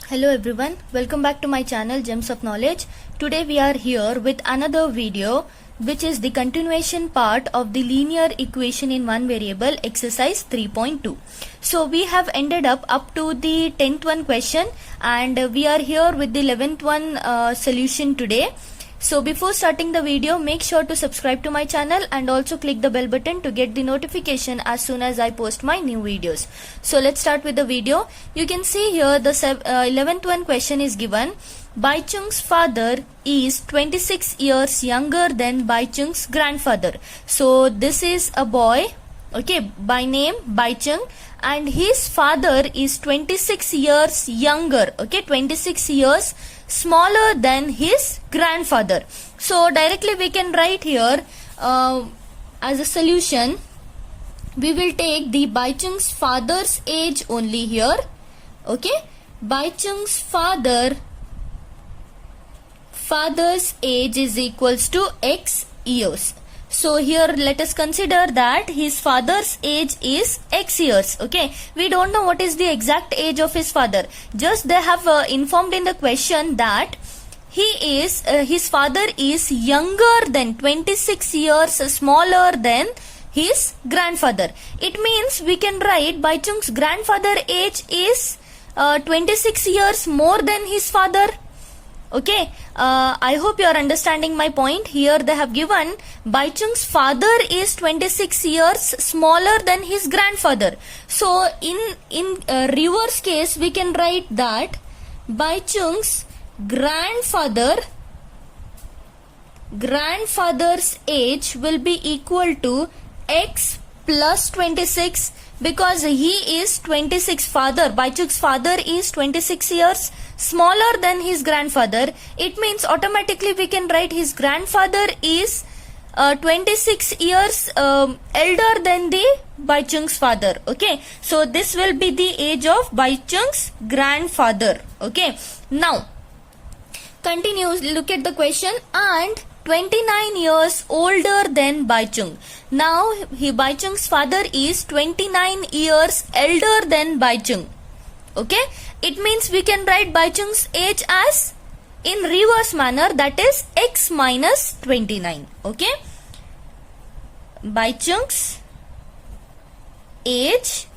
Hello everyone, welcome back to my channel Gems of Knowledge. Today we are here with another video which is the continuation part of the linear equation in one variable exercise 3.2. So we have ended up to the 10th one question and we are here with the 11th one solution today. So before starting the video, make sure to subscribe to my channel and also click the bell button to get the notification as soon as I post my new videos. So let's start with the video. You can see here the 11th one question is given. Bai Chung's father is 26 years younger than Bai Chung's grandfather. So this is a boy, okay, by name Bai Chung, and his father is 26 years younger, okay, 26 years smaller than his grandfather. So directly we can write here as a solution, we will take the Bai Chung's father's age only here, okay. Bai Chung's father's age is equals to X years. So here let us consider that his father's age is X years, okay. We don't know what is the exact age of his father. Just they have informed in the question that his father is younger than 26 years smaller than his grandfather. It means we can write Bai Chung's grandfather age is 26 years more than his father. Okay, I hope you are understanding my point. Here they have given Bai Chung's father is 26 years smaller than his grandfather. So in reverse case we can write that Bai Chung's grandfather's age will be equal to X plus 26 because he is 26 father. Bai Chung's father is 26 years smaller than his grandfather. It means automatically we can write his grandfather is 26 years elder than the Bai Chung's father, okay. So this will be the age of Bai Chung's grandfather, okay. Now continue, look at the question, and 29 years older than Bai Chung. Now Bai Chung's father is 29 years elder than Bai Chung, okay. It means we can write Bai Chung's age as in reverse manner, that is X minus 29, okay. Bai Chung's age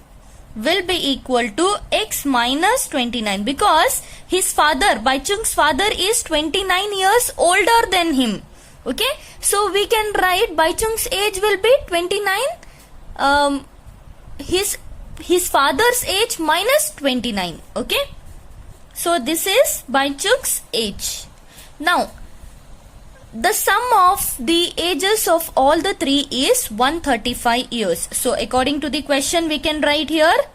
will be equal to X minus 29 because his father, Bai Chung's father is 29 years older than him, okay. So we can write Bai Chung's age will be 29, his father's age minus 29, okay. So this is Bai Chung's age. Now the sum of the ages of all the three is 135 years. So according to the question we can write here,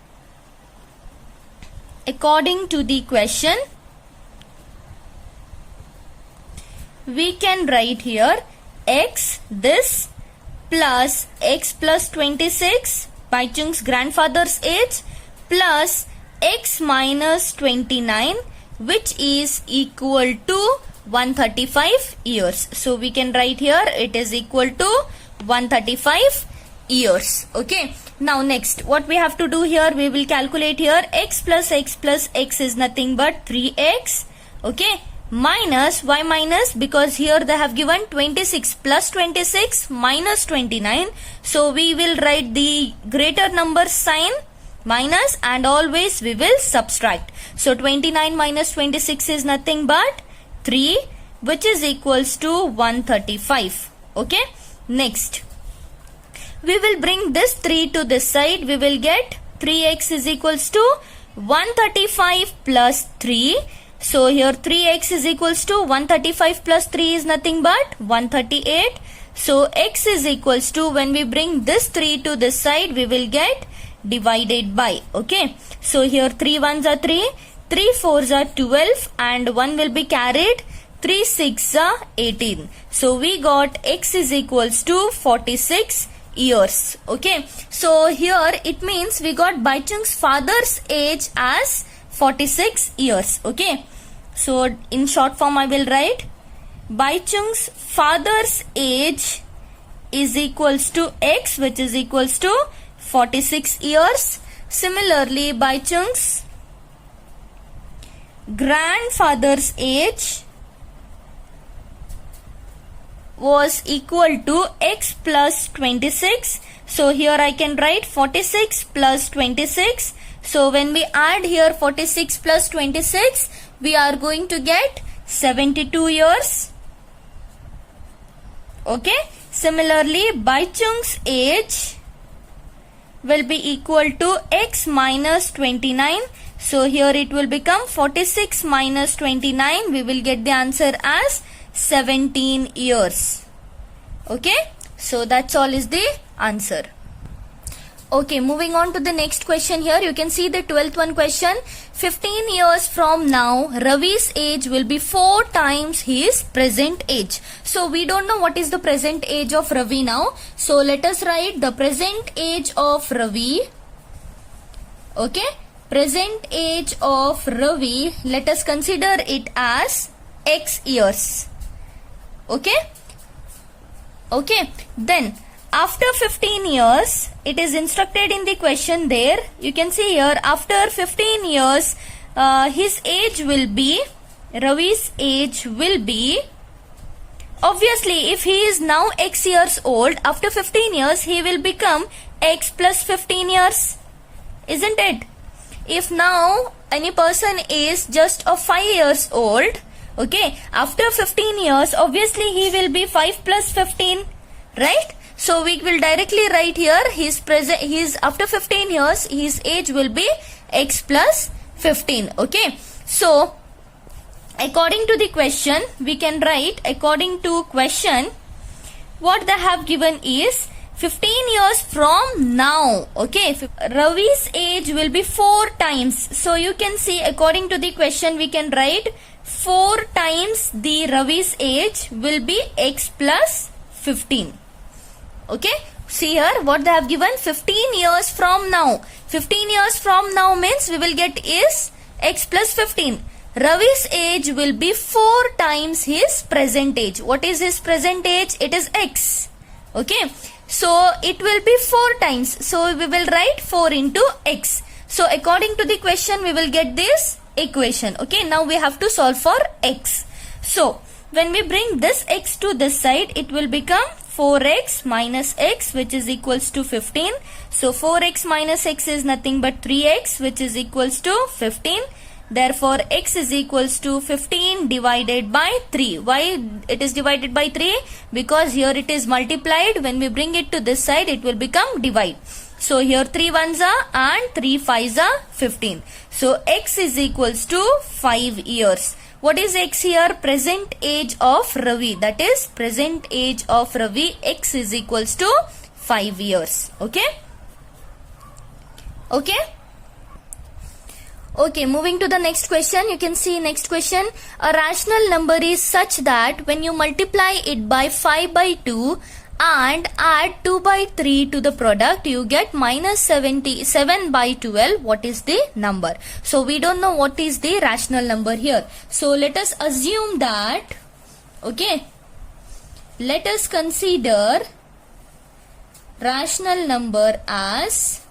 according to the question we can write here X this plus X plus 26 Bai Chung's grandfather's age plus X minus 29 which is equal to 135 years. So we can write here it is equal to 135 years, okay. Now next what we have to do here, we will calculate here X plus X is nothing but 3X, okay, minus Y minus, because here they have given 26 plus 26 minus 29. So we will write the greater number sign minus and always we will subtract. So 29 minus 26 is nothing but 3 which is equals to 135, okay. Next we will bring this 3 to this side, we will get 3x is equals to 135 plus 3. So here 3x is equals to 135 plus 3 is nothing but 138. So x is equals to, when we bring this 3 to this side we will get divided by, okay. So here 3 ones are 3, 3 fours are 12 and 1 will be carried, 3 6 are 18. So we got x is equals to 46 years, okay. So here it means we got Bai Chung's father's age as 46 years, okay. So in short form I will write Bai Chung's father's age is equals to X which is equals to 46 years. Similarly, Bai Chung's grandfather's age was equal to x plus 26. So here I can write 46 plus 26. So when we add here 46 plus 26, we are going to get 72 years. Okay. Similarly, Baichung's age will be equal to x minus 29. So here it will become 46 minus 29. We will get the answer as 17 years. Okay. So that's all is the answer. Okay, moving on to the next question here. You can see the 12th one question. 15 years from now, Ravi's age will be 4 times his present age. So we don't know what is the present age of Ravi now. So let us write the present age of Ravi. Okay, present age of Ravi, let us consider it as x years. Okay. Okay, then after 15 years, it is instructed in the question there. You can see here, after 15 years, his age will be, Ravi's age will be, obviously if he is now x years old, after 15 years, he will become x plus 15 years. Isn't it? If now any person is just of 5 years old, okay, after 15 years, obviously he will be 5 plus 15, right? So we will directly write here his after 15 years his age will be x plus 15. Okay. So according to the question we can write, according to question, what they have given is 15 years from now. Okay. Ravi's age will be 4 times. So you can see according to the question we can write 4 times the Ravi's age will be x plus 15. Okay, see here what they have given, 15 years from now. 15 years from now means we will get is x plus 15. Ravi's age will be 4 times his present age. What is his present age? It is x. Okay, so it will be 4 times. So we will write 4 into x. So according to the question we will get this equation. Okay, now we have to solve for x. So when we bring this x to this side, it will become 4x minus x, which is equals to 15. So 4x minus x is nothing but 3x, which is equals to 15. Therefore x is equals to 15 divided by 3. Why it is divided by 3? Because here it is multiplied. When we bring it to this side, it will become divide. So here 3 ones are and 3 5s are 15. So x is equals to 5 years. What is x here? Present age of Ravi. That is present age of Ravi. X is equals to 5 years. Okay. Okay. Okay, moving to the next question. You can see next question. A rational number is such that when you multiply it by 5 by 2 and add 2 by 3 to the product, you get minus 77 by 12. What is the number? So we don't know what is the rational number here. So let us assume that, okay, let us consider rational number as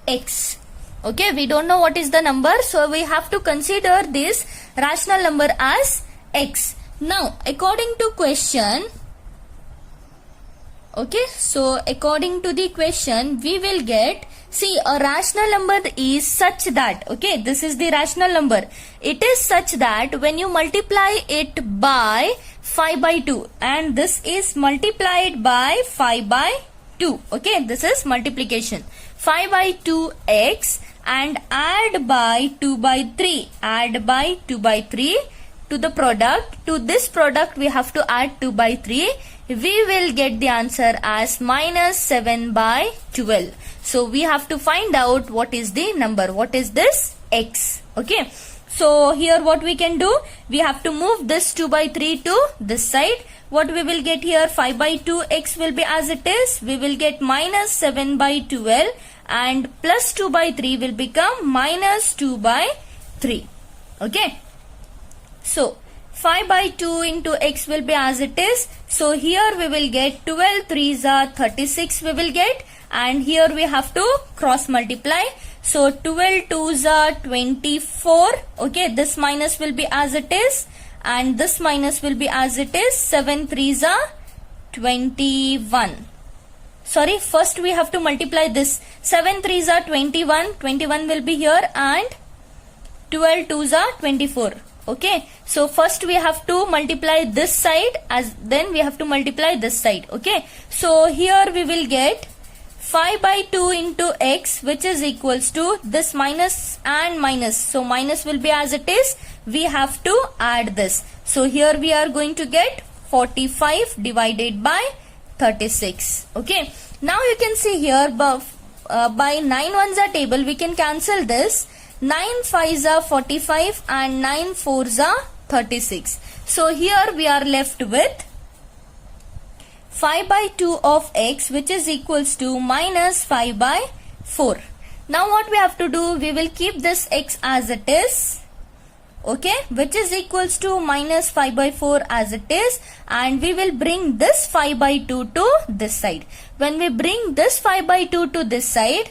x. Okay, we don't know what is the number, so we have to consider this rational number as x. Now according to question, okay, so according to the question we will get, see, a rational number is such that, okay, this is the rational number. It is such that when you multiply it by 5 by 2 and this is multiplied by 5 by 2, okay, this is multiplication. 5 by 2x and add by 2 by 3. Add by 2 by 3 to the product. To this product we have to add 2 by 3. We will get the answer as minus 7 by 12. So we have to find out what is the number. What is this? X. Okay. So here what we can do? We have to move this 2 by 3 to this side. What we will get here? 5 by 2 x will be as it is. We will get minus 7 by 12 and plus 2 by 3 will become minus 2 by 3. Okay. So 5 by 2 into x will be as it is. So here we will get 12 3s are 36 we will get, and here we have to cross multiply. So 12 2s are 24. Okay, this minus will be as it is and this minus will be as it is. 7 3s are 21. Sorry, first we have to multiply this. 7 3s are 21. 21 will be here and 12 2s are 24. Okay, so first we have to multiply this side, as then we have to multiply this side. Okay, so here we will get 5 by 2 into x, which is equals to this minus and minus. So minus will be as it is. We have to add this. So here we are going to get 45 divided by 36. Okay, now you can see here by 9 ones are table, we can cancel this. 9 5s are 45 and 9 4s are 36. So here we are left with 5 by 2 of x, which is equals to minus 5 by 4. Now what we have to do, we will keep this x as it is. Okay, which is equals to minus 5 by 4 as it is, and we will bring this 5 by 2 to this side. When we bring this 5 by 2 to this side,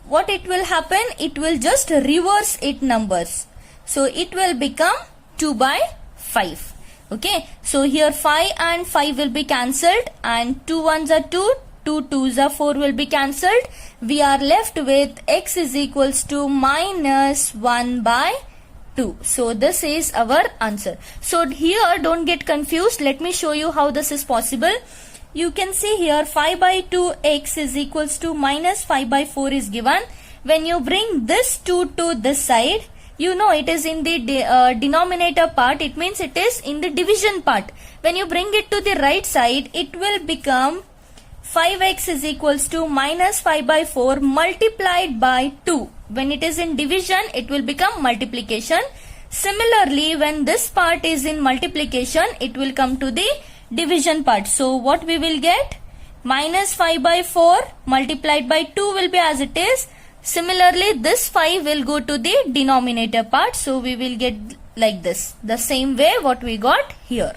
what it will happen, it will just reverse its numbers. So it will become 2 by 5. Okay, so here 5 and 5 will be cancelled and 2 1s are 2, 2 2s are 4 will be cancelled. We are left with x is equals to minus 1 by 2. So this is our answer. So here don't get confused. Let me show you how this is possible. You can see here 5 by 2 x is equals to minus 5 by 4 is given. When you bring this 2 to this side, you know it is in the denominator part. It means it is in the division part. When you bring it to the right side, it will become 5x is equals to minus 5 by 4 multiplied by 2. When it is in division, it will become multiplication. Similarly, when this part is in multiplication, it will come to the division part. So what we will get? Minus 5 by 4 multiplied by 2 will be as it is. Similarly, this 5 will go to the denominator part. So we will get like this. The same way what we got here.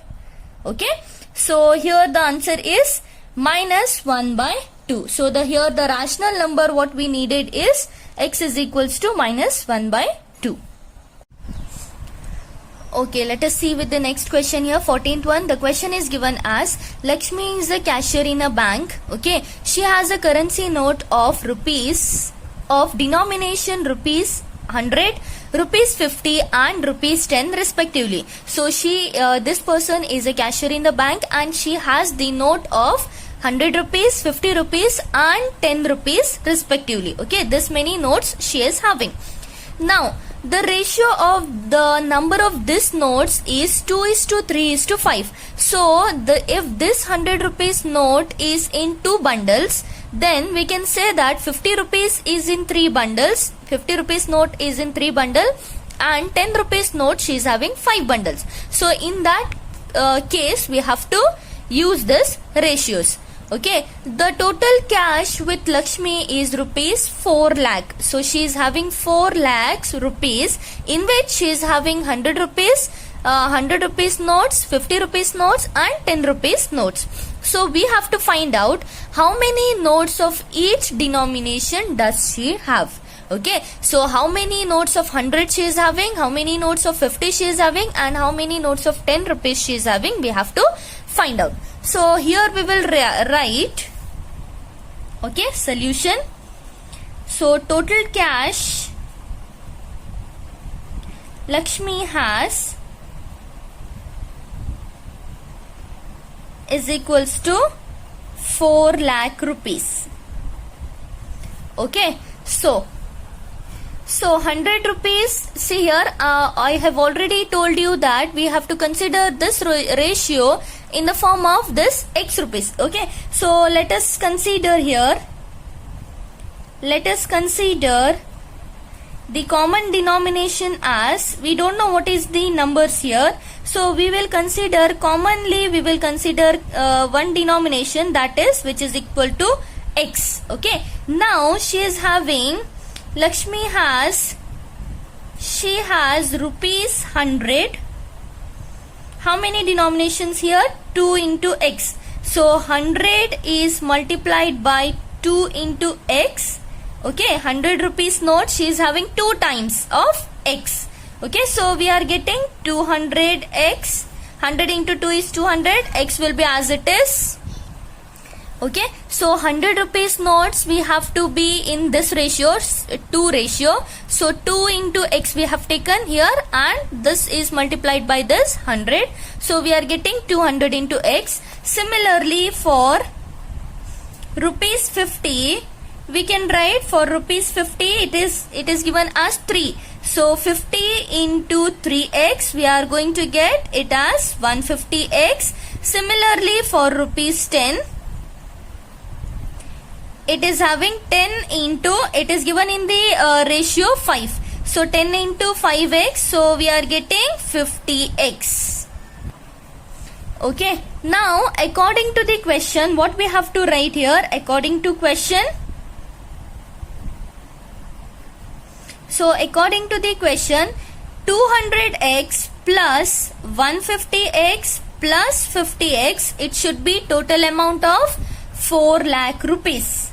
Okay. So here the answer is minus 1 by 2. So here the rational number what we needed is x is equals to minus 1 by 2. Okay, let us see with the next question here. 14th one. The question is given as Lakshmi is a cashier in a bank. Okay, she has a currency note of rupees of denomination rupees 100, rupees 50 and rupees 10 respectively. So this person is a cashier in the bank and she has the note of 100 rupees, 50 rupees and 10 rupees respectively. Okay, this many notes she is having. Now the ratio of the number of these notes is 2:3:5. So if this 100 rupees note is in 2 bundles, then we can say that 50 rupees is in 3 bundles, 50 rupees note is in 3 bundles and 10 rupees note she is having 5 bundles. So in that case we have to use this ratios. Okay, the total cash with Lakshmi is rupees 4 lakh. So she is having 4 lakhs rupees, in which she is having 100 rupees, 100 rupees notes, 50 rupees notes and 10 rupees notes. So we have to find out how many notes of each denomination does she have. Okay, so how many notes of 100 she is having, how many notes of 50 she is having and how many notes of 10 rupees she is having, we have to find out. So here we will write, okay, solution. So total cash Lakshmi has is equals to 4 lakh rupees. Okay, so 100 rupees, see here I have already told you that we have to consider this ratio in the form of this x rupees. Okay, so let us consider here, let us consider the common denomination as, we don't know what is the numbers here, so we will consider commonly, we will consider one denomination, that is which is equal to x. Okay, now she is having, Lakshmi has, she has rupees 100. How many denominations here? 2 into x. So 100 is multiplied by 2 into x. Okay, 100 rupees note, she is having 2 times of x. Okay, so we are getting 200x. 100 into 2 is 200. X will be as it is. Okay, so 100 rupees notes we have to be in this ratio, 2 ratio. So 2 into x we have taken here, and this is multiplied by this 100. So we are getting 200 into x. Similarly for rupees 50, we can write for rupees 50, it is given as 3. So 50 into 3x, we are going to get it as 150x. Similarly for rupees 10, it is having 10 into, it is given in the ratio 5. So 10 into 5x, so we are getting 50x. Okay, now according to the question, what we have to write here according to question? So according to the question, 200x plus 150x plus 50x, it should be total amount of 4 lakh rupees.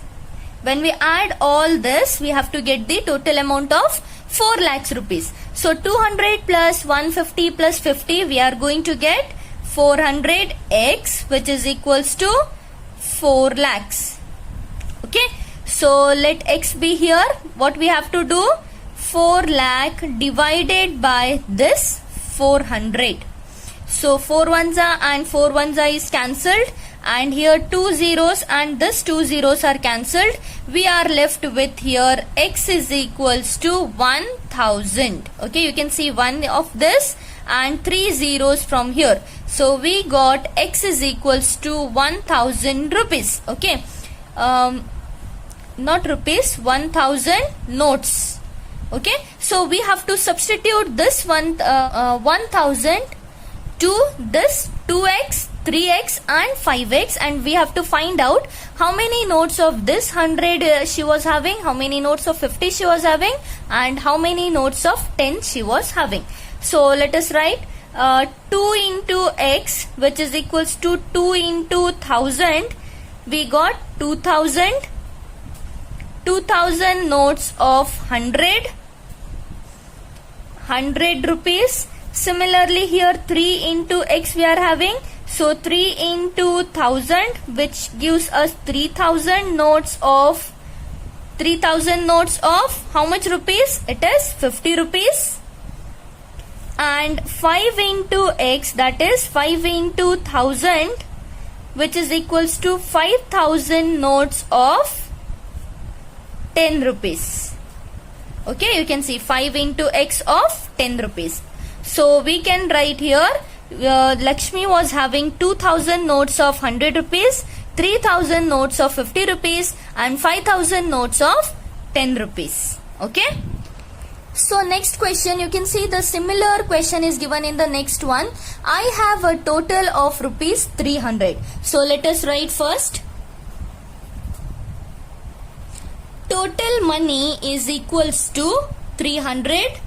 When we add all this, we have to get the total amount of 4 lakhs rupees. So 200 plus 150 plus 50, we are going to get 400x, which is equals to 4 lakhs. Okay, so let x be here. What we have to do? 4 lakh divided by this 400. So 4 ones are and 4 ones are is cancelled, and here 2 zeros and this 2 zeros are cancelled. We are left with here x is equals to 1000. Okay, you can see 1 of this and 3 zeros from here. So we got x is equals to 1000 rupees. Okay, not rupees, 1000 notes. Okay, so we have to substitute this 1000 to this 2x, 3x and 5x, and we have to find out how many notes of this 100 she was having, how many notes of 50 she was having, and how many notes of 10 she was having. So let us write 2 into x, which is equals to 2 into 1000. We got 2000 notes of 100 rupees. Similarly here 3 into x we are having, so 3 into 1000, which gives us 3000 notes of how much rupees? It is 50 rupees. And 5 into x, that is 5 into 1000, which is equals to 5000 notes of 10 rupees. Okay, you can see 5 into x of 10 rupees. So we can write here Lakshmi was having 2000 notes of 100 rupees, 3000 notes of 50 rupees and 5000 notes of 10 rupees. Okay. So next question, you can see the similar question is given in the next one. I have a total of rupees 300. So let us write first. Total money is equals to 300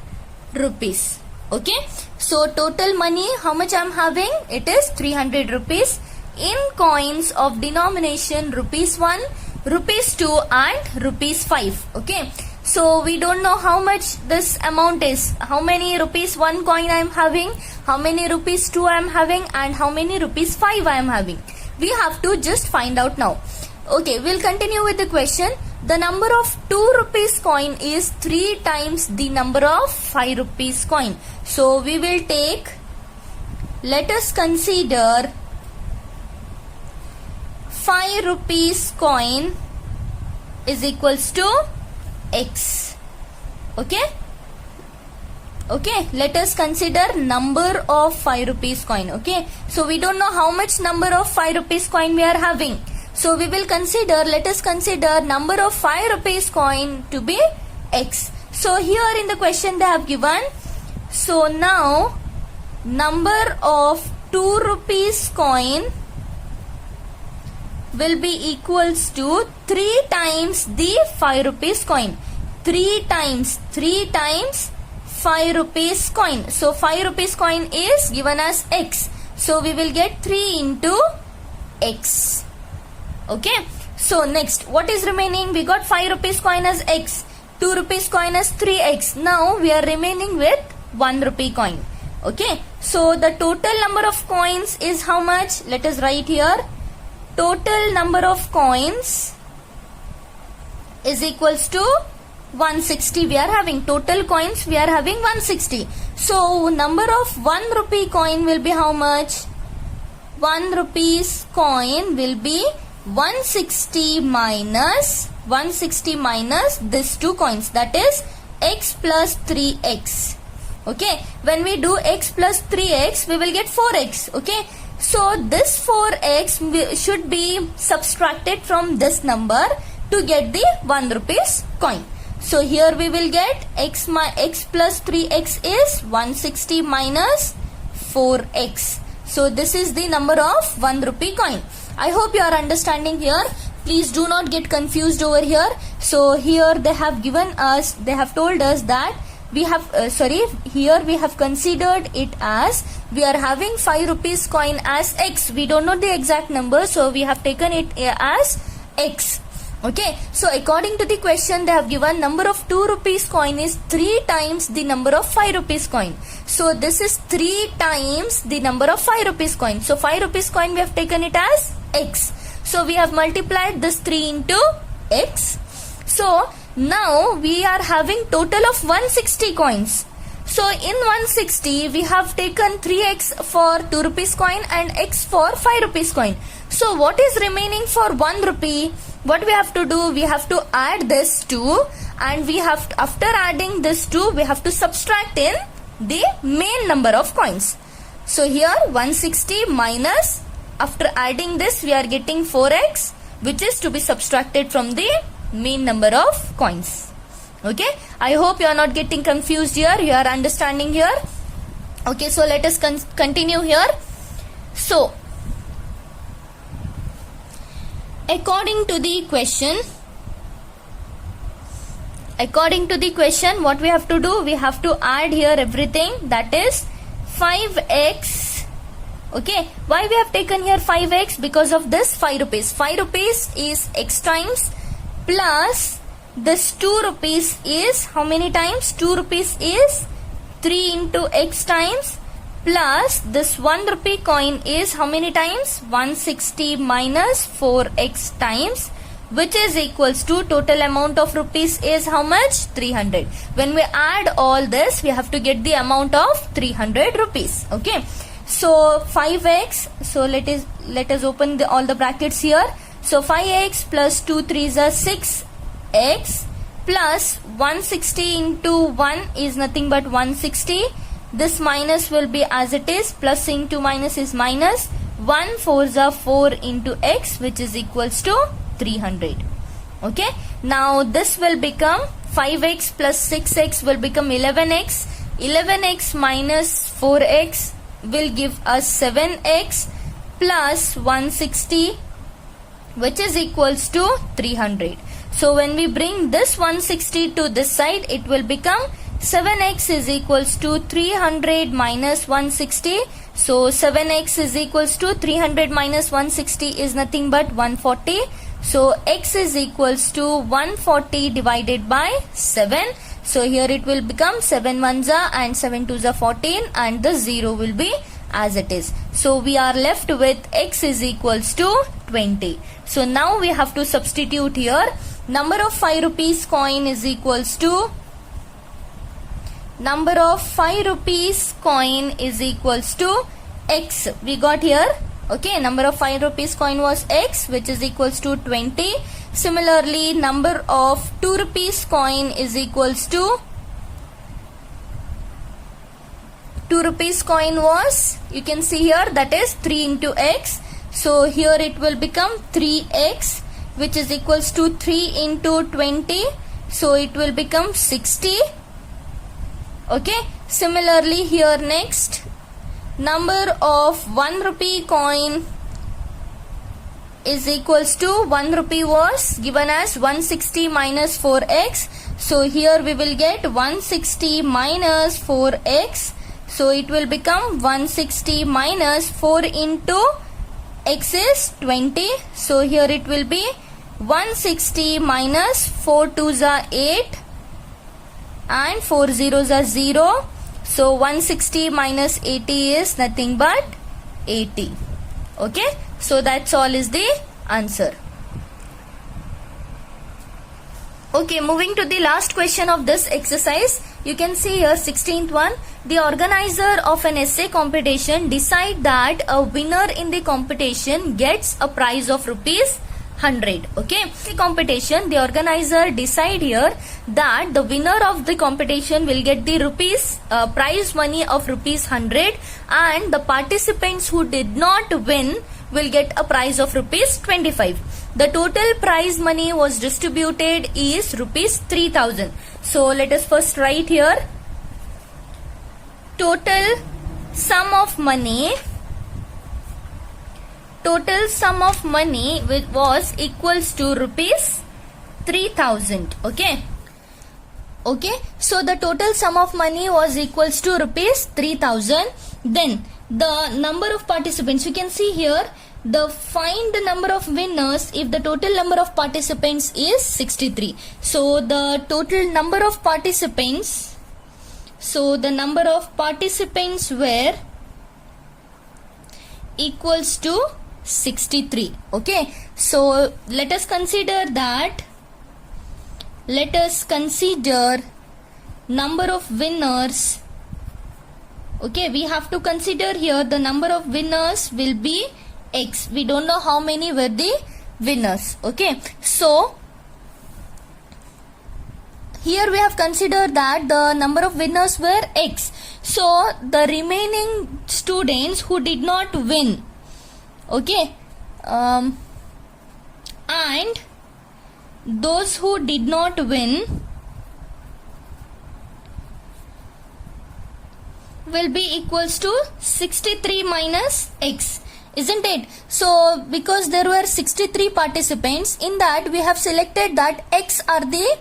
rupees. Okay, so total money, how much I am having? It is 300 rupees in coins of denomination rupees 1, rupees 2 and rupees 5. Okay, so we don't know how much this amount is. How many rupees 1 coin I am having, how many rupees 2 I am having, and how many rupees 5 I am having. We have to just find out now. Okay, we'll continue with the question. The number of 2 rupees coin is 3 times the number of 5 rupees coin. So we will take, let us consider 5 rupees coin is equals to x. Okay. Okay, let us consider number of 5 rupees coin. Okay, so we don't know how much number of 5 rupees coin we are having. So we will consider, let us consider number of 5 rupees coin to be x. So here in the question they have given, so now number of 2 rupees coin will be equals to 3 times the 5 rupees coin. 3 times 5 rupees coin. So 5 rupees coin is given as x. So we will get 3 into x. Okay, So next, what is remaining? We got 5 rupees coin as x, 2 rupees coin as 3x. Now we are remaining with 1 rupee coin. Okay, so the total number of coins is how much? Let us write here. Total number of coins is equals to 160. We are having total coins, we are having 160. So number of 1 rupee coin will be how much? 1 rupees coin will be 160 minus this 2 coins, that is x plus 3x. Okay, when we do x plus 3x, we will get 4x. Okay, so this 4x should be subtracted from this number to get the 1 rupees coin. So here we will get x plus 3x is 160 minus 4x. So this is the number of 1 rupee coin. I hope you are understanding here. Please do not get confused over here. So here they have told us that we have here we have considered it as we are having 5 rupees coin as x. We don't know the exact number, so we have taken it as x. Okay, so according to the question, they have given number of 2 rupees coin is 3 times the number of 5 rupees coin. So this is 3 times the number of 5 rupees coin. So 5 rupees coin we have taken it as x. So we have multiplied this 3 into x. So now we are having total of 160 coins. So in 160 we have taken 3x for 2 rupees coin and x for 5 rupees coin. So what is remaining for 1 rupee? What we have to do? We have to add this 2, and we have to, after adding this 2, we have to subtract in the main number of coins. So here 160 minus, after adding this we are getting 4x, which is to be subtracted from the main number of coins. Okay, I hope you are not getting confused here. You are understanding here. Okay, so let us continue here. So according to the question, what we have to do? We have to add here everything, that is 5x. Okay, why we have taken here 5x? Because of this 5 rupees. 5 rupees is x times, plus this 2 rupees is how many times? 2 rupees is 3 into x times, plus this 1 rupee coin is how many times? 160 minus 4x times, which is equals to total amount of rupees is how much? 300. When we add all this, we have to get the amount of 300 rupees. Okay, so 5x, so let us open all the brackets here. So 5x plus 2 3s are 6x, plus 160 into 1 is nothing but 160. This minus will be as it is, plus into minus is minus. 1 4s are 4 into x, which is equals to 300. Okay, now this will become 5x plus 6x will become 11x. 11x minus 4x will give us 7x plus 160, which is equals to 300. So when we bring this 160 to this side, it will become 7x is equals to 300 minus 160. So 7x is equals to 300 minus 160 is nothing but 140. So x is equals to 140 divided by 7. So here it will become 7 1s are and 7 2s are 14, and the 0 will be as it is. So we are left with x is equals to 20. So now we have to substitute here. Number of 5 rupees coin is equals to number of 5 rupees coin is equals to x. We got here. Okay, number of 5 rupees coin was x, which is equals to 20. Similarly, number of 2 rupees coin is equals to 2 rupees coin was, you can see here, that is 3 into x. So here it will become 3x, which is equals to 3 into 20. So it will become 60. Okay, similarly here next, number of 1 rupee coin is equals to 1 rupee was given as 160 minus 4x. So here we will get 160 minus 4x. So it will become 160 minus 4 into x is 20. So here it will be 160 minus 4 2s are 8 and 4 zeros are 0. So 160 minus 80 is nothing but 80. Okay, so that's all is the answer. Okay, moving to the last question of this exercise. You can see here 16th one. The organizer of an essay competition decide that a winner in the competition gets a prize of rupees 100. Okay, the competition, the organizer decide here that the winner of the competition will get the prize money of rupees 100 and the participants who did not win will get a prize of rupees 25. The total prize money was distributed is rupees 3000. So let us first write here total sum of money was equals to rupees 3000. Okay, so the total sum of money was equals to rupees 3000. Then the number of participants, you can see here find the number of winners if the total number of participants is 63. So the total number of participants, were equals to 63. Okay, so let us consider number of winners. Okay, we have to consider here the number of winners will be X. We don't know how many were the winners. Okay, so here we have considered that the number of winners were X. So the remaining students who did not win, okay, and those who did not win will be equals to 63 minus X, isn't it? So because there were 63 participants, in that we have selected that X are the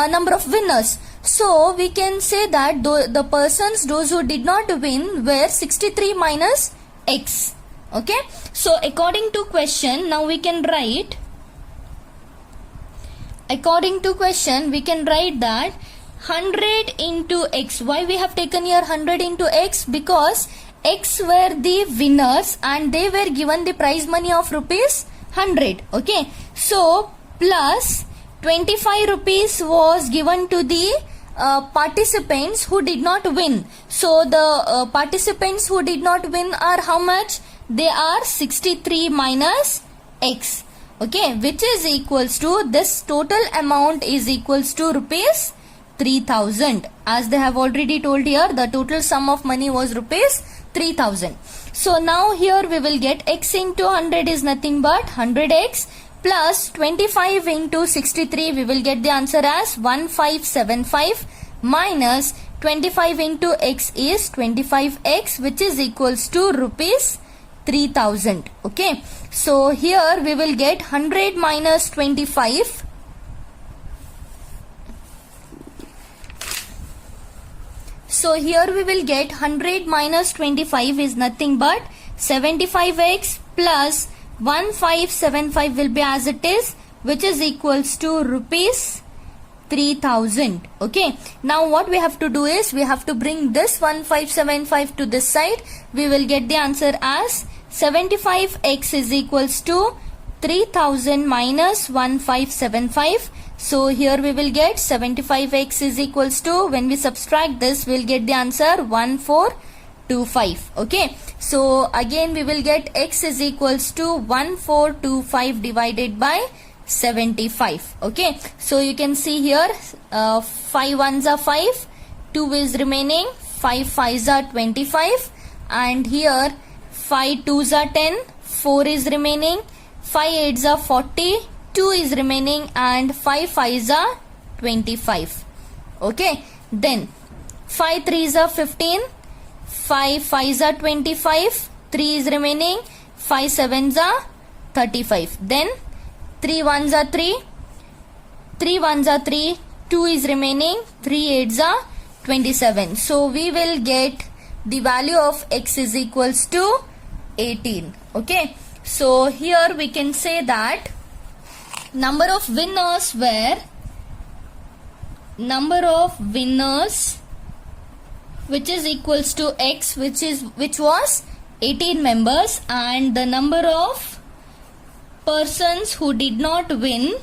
number of winners. So we can say that those who did not win were 63 minus X. Okay, so according to question, now we can write, that 100 into X. Why we have taken here 100 into X? Because X were the winners and they were given the prize money of rupees 100. Okay, so plus 25 rupees was given to the participants who did not win. So the participants who did not win are how much? They are 63 minus X. Okay, which is equals to, this total amount is equals to rupees 3000. As they have already told here, the total sum of money was rupees 3000. So now here we will get X into 100 is nothing but 100X plus 25 into 63, we will get the answer as 1575 minus 25 into X is 25X, which is equals to rupees 3000. Okay, so here we will get 100 minus 25. So here we will get 100 minus 25 is nothing but 75X plus 1575 will be as it is, which is equals to rupees 3000. Okay, now what we have to do is we have to bring this 1575 to this side. We will get the answer as 75X is equals to 3000 minus 1575. So here we will get 75X is equals to, when we subtract this, we'll get the answer 1425. Okay, so again we will get X is equals to 1425 divided by 75. Okay, so you can see here 5 ones are 5, 2 is remaining, 5 5s are 25, and here 5 2s are 10, 4 is remaining, 5 8s are 40, 2 is remaining, and 5 5s are 25. Okay, then 5 3s are 15, 5 5s are 25, 3 is remaining, 5 7s are 35. Then 3 1s are 3, 3 1s are 3, 2 is remaining, 3 8s are 27. So we will get the value of X is equals to 18. Okay, so here we can say that number of winners which is equals to x, which was 18 members, and the number of persons who did not win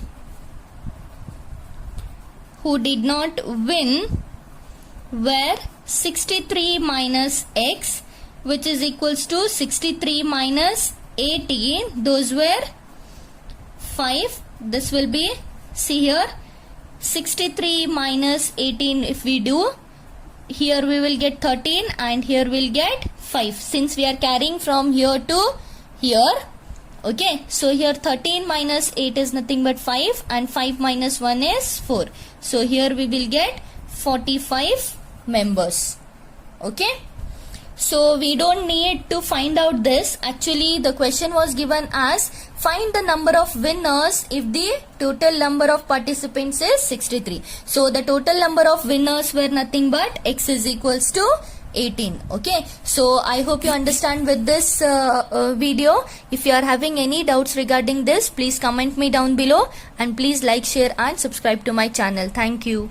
were 63 minus x, which is equals to 63 minus 18. Those were 5. This will be, see here, 63 minus 18 if we do, here we will get 13 and here we'll get 5, since we are carrying from here to here. Okay, so here 13 minus 8 is nothing but 5 and 5 minus 1 is 4. So here we will get 45 members. Okay, so we don't need to find out this. Actually the question was given as find the number of winners if the total number of participants is 63. So the total number of winners were nothing but x is equals to 18. Okay, so I hope you understand with this video. If you are having any doubts regarding this, please comment me down below, and please like, share and subscribe to my channel. Thank you.